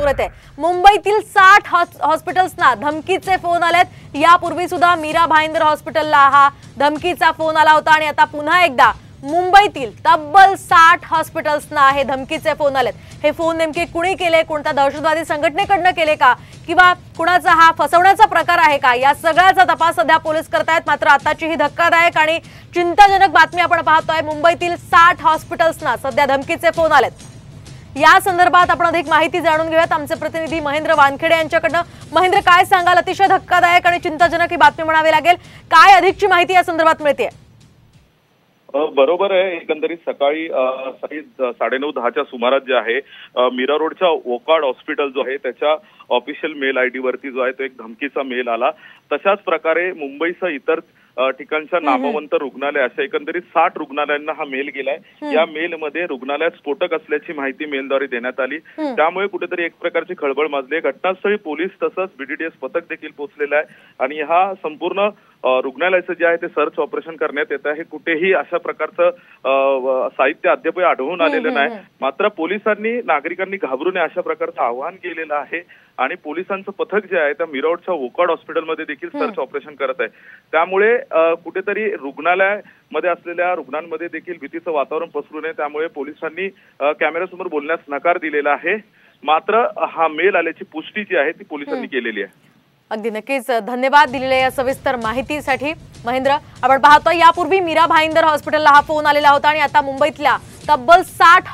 संदर्भात येते। मुंबईतील 60 हॉस्पिटल्सना धमकीचे फोन आलेत। यापूर्वी सुद्धा मीरा भाईंदर हॉस्पिटलला हा धमकीचा फोन आला होता आणि आता पुन्हा एकदा मुंबईतील तब्बल 60 हॉस्पिटल्सना हे धमकीचे फोन आलेत। हे फोन नेमके कुणी केले, कोणत्या दहशतवादी संघटनेकडनं केले का किंवा कुणाचा हा फसवण्याचा प्रकार आहे का, या सगळ्याचा तपास सध्या पोलीस करतायत। मात्र आताची ही धक्कादायक आणि चिंताजनक बातमी आपण पाहतोय। मुंबईतील 60 हॉस्पिटल्सना सध्या धमकीचे फोन आलेत। या संदर्भात आपण अधिक माहिती जाणून घेऊयात आमचे प्रतिनिधी महेंद्र वानखेडे यांच्याकडनं। महेंद्र, काय सांगाल? अतिशय धक्कादायक आणि चिंताजनक ही बातमी म्हणावी लागेल। काय अधिकची माहिती या संदर्भात मिळते? बरोबर आहे। एकंदरीत सकाळी 9:30-10च्या सुमारास जे आहे मीरा रोडच्या वोकार्ड हॉस्पिटल जो आहे त्याच्या ऑफिशियल मेल आयडी वरती जो आहे तो एक धमकीचा मेल आला। तशाच प्रकारे मुंबईसह इतर ठिकाणच्या नामवंत रुग्णालय अशा एकंदरीत 60 रुग्णालयांना हा मेल गेलाय। या मेलमध्ये रुग्णालयात स्फोटक असल्याची माहिती मेलद्वारे देण्यात आली। त्यामुळे कुठेतरी एक प्रकारची खळबळ माजली। घटनास्थळी पोलीस तसंच बीडीडीएस पथक देखील पोहोचलेलं आहे आणि हा संपूर्ण रुग्णालयाचं जे आहे ते सर्च ऑपरेशन करण्यात येत आहे। कुठेही अशा प्रकारचं साहित्य अद्याप आढळून आलेलं नाही। मात्र पोलिसांनी नागरिकांनी घाबरू नये अशा प्रकारचं आवाहन केलेलं आहे आणि पोलिसांचं पथक जे आहे त्या मीरा रोडच्या वोकार्ड हॉस्पिटलमध्ये देखील सर्च ऑपरेशन करत आहे। त्यामुळे कुठेतरी रुग्णालयामध्ये असलेल्या रुग्णांमध्ये देखील भीतीचं वातावरण पसरू नये त्यामुळे पोलिसांनी कॅमेऱ्यासमोर बोलण्यास नकार दिलेला आहे। मात्र हा मेल आल्याची पुष्टी जी आहे ती पोलिसांनी केलेली आहे। अगदी नक्कीच धन्यवाद दिलेल्या या सविस्तर माहितीसाठी महेंद्र। आपण पाहतोय यापूर्वी मीरा भाईंदर हॉस्पिटलला हा फोन आलेला होता आणि आता मुंबईतल्या तब्बल 60